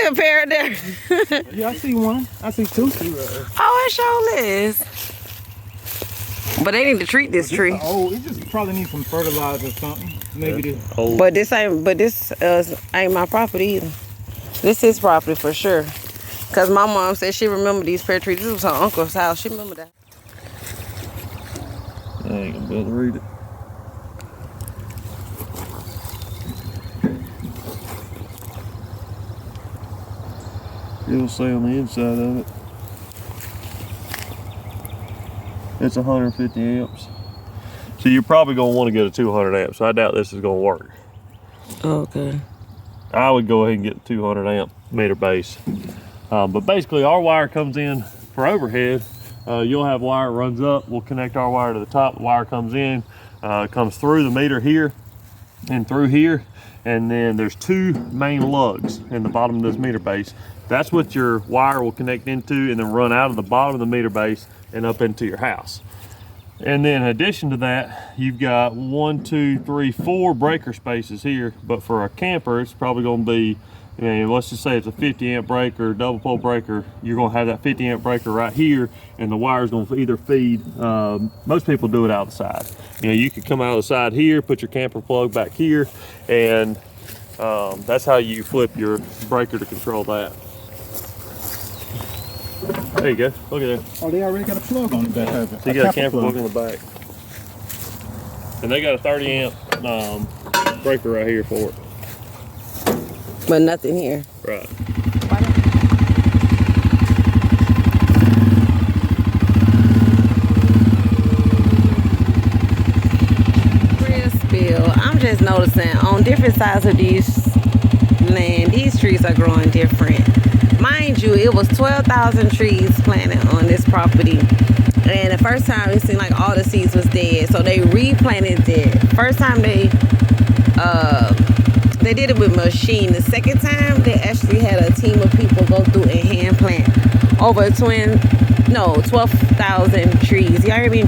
see a pair there. Yeah, I see one. I see two. Oh, it sure is. But they need to treat this tree. Oh, it just probably needs some fertilizer or something. Maybe this. Old. But this ain't my property either. This is property for sure. Cause my mom said she remembered these pear trees. This was her uncle's house. She remembered that. I ain't gonna be able to read it. It'll say on the inside of it. It's 150 amps. So you're probably gonna want to get a 200 amp. So I doubt this is gonna work. Okay. I would go ahead and get the 200 amp meter base. But basically our wire comes in for overhead. You'll have wire runs up. We'll connect our wire to the top. The wire comes in, comes through the meter here and through here. And then there's two main lugs in the bottom of this meter base. That's what your wire will connect into and then run out of the bottom of the meter base and up into your house. And then in addition to that, you've got 1, 2, 3, 4 breaker spaces here. But for a camper, it's probably gonna be, let's just say it's a 50 amp breaker, double pole breaker. You're gonna have that 50 amp breaker right here, and the wire's gonna either feed, most people do it outside. You could come out of the side here, put your camper plug back here, and that's how you flip your breaker to control that. There you go, look at that. Oh, they already got a plug on it back there. So you got a camper plug in the back. And they got a 30 amp breaker right here for it. But nothing here. Right. Real spill. I'm just noticing on different sides of these land, these trees are growing different. Mind you, it was 12,000 trees planted on this property. And the first time it seemed like all the seeds was dead. So they replanted it. First time they did it with machine. The second time they actually had a team of people go through and hand plant over 12,000 trees. You hear me?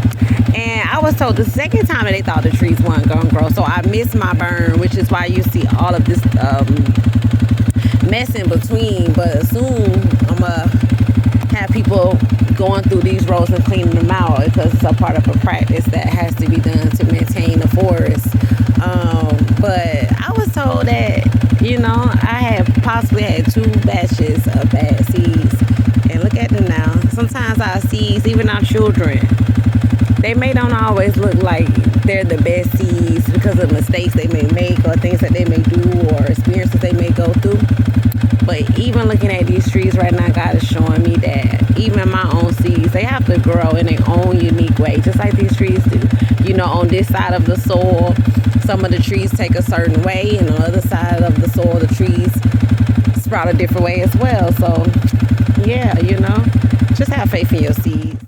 And I was told the second time that they thought the trees weren't gonna grow. So I missed my burn, which is why you see all of this mess in between. But soon I'm gonna have people going through these roads and cleaning them out, because it's a part of a practice that has to be done to maintain the forest. But I was told that, I had possibly had 2 batches of bad seeds, and look at them now. Sometimes our seeds, even our children, they may don't always look like they're the best seeds because of mistakes they may make or things that they may do or experiences they may go through. But even looking at these trees right now, God is showing me that even my own seeds, they have to grow in their own unique way, just like these trees do. On this side of the soil, some of the trees take a certain way, and on the other side of the soil, the trees sprout a different way as well. So, yeah, just have faith in your seeds.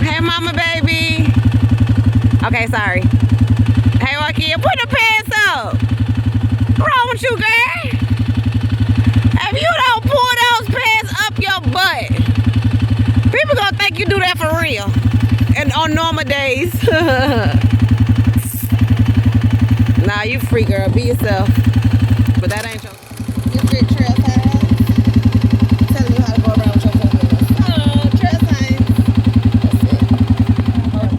Hey, mama, baby. Okay, sorry. Hey, Joaquin, put the pants up. What's wrong with you, girl? If you don't pull those pants up your butt, people gonna think you do that for real. And on normal days. Nah, you free, girl. Be yourself. But that ain't your... It's big trail signs. Telling you how to go around with your fingers. Trail signs. That's it.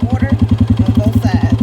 Water on both sides.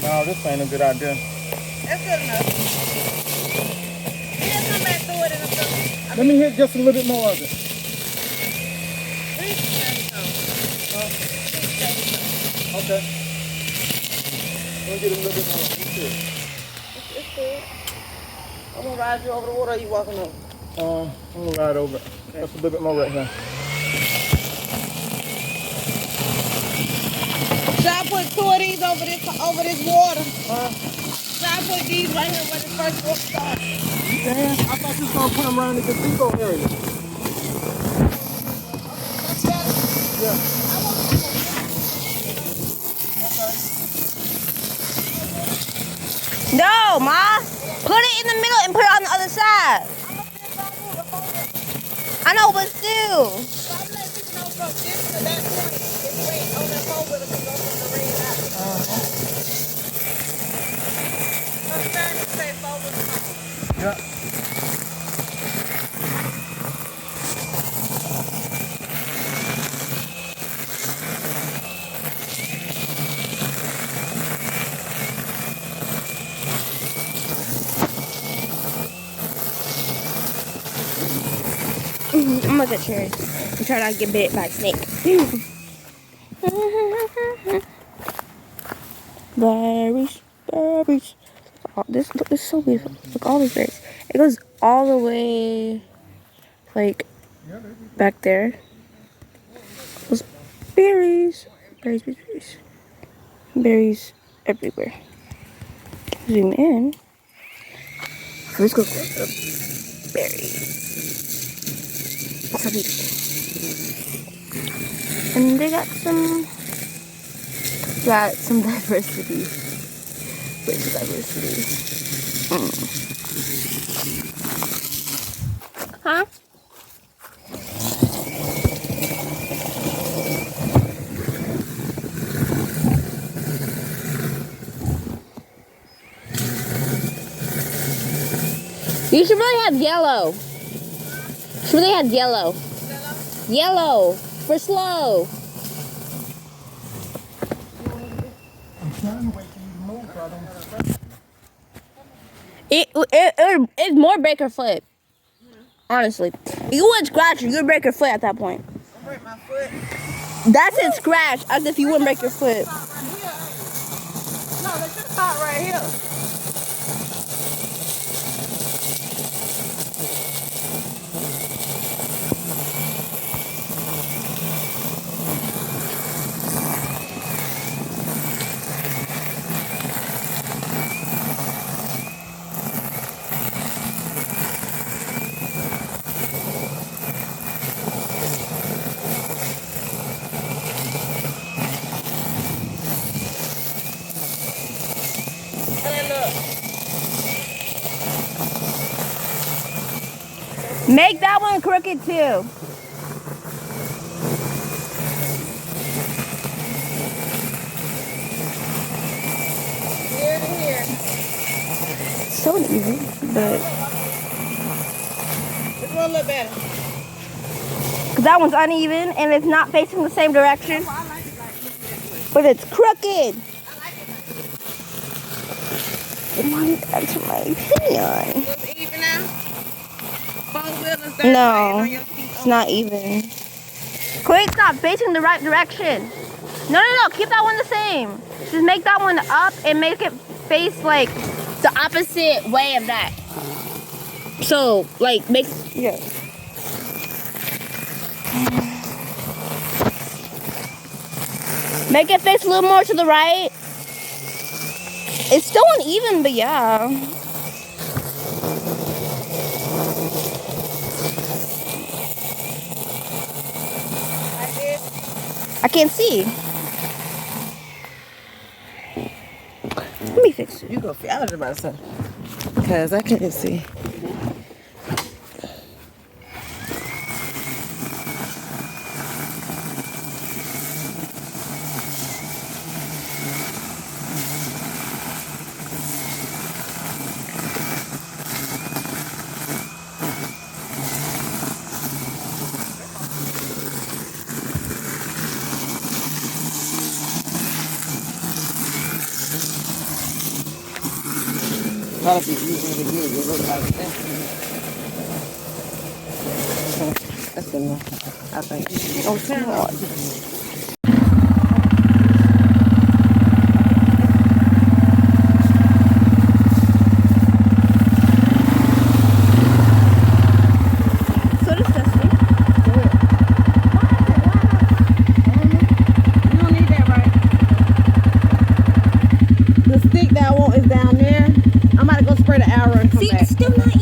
No, this ain't a good idea. That's good enough. He'll come back through it in a second. Let me hit just a little bit more of it. Okay. Let me get a little bit more. It's good. I'm gonna ride you over the water. Or you walking over? I'm gonna ride over it. Just a little bit more right here. Should I put 2 of these over this water? Should I put these right here where the first water starts? Yeah, I thought you was gonna put them around the gazebo area. Yeah. No, Ma. Put it in the middle and put it on the other side. I know, but still. Yeah. I'm gonna get cherries and try not to get bit by a snake. Berries, berries. Oh, this is so beautiful. Look, all these berries. It goes all the way, like, back there. Those berries, berries, berries, berries, berries everywhere. Zoom in. Let's go close up. Berries. So beautiful. And they got some diversity. Racial diversity. Huh? You should really have yellow. You should really have yellow. Yellow for slow. I'm trying to wait for you to move so I don't. It's more break your foot. Honestly, you wouldn't scratch it. You'd break your foot at that point. Break my foot. That's it, scratch, as if you wouldn't break your foot. No, there's just spot right here. Make that one crooked too. Here to here. So easy, but This one a little better. cause that one's uneven and it's not facing the same direction. I like it like this way. But it's crooked. I like it. That's my opinion. What's even now? 4 wheelers. No, it's not even. Quick, stop facing the right direction. No, keep that one the same. Just make that one up and make it face like the opposite way of that. So, like, yeah. Make it face a little more to the right. It's still uneven, but yeah. I can't see. Let me fix it. You go. I was about to say. Because I can't see. That'll be really good. It looks like that. That's enough, I think. Oh, turn on. So disgusting. You don't need that, right? The stick that I want is down there. I'm about to go spray the arrow and come See, back. it's still not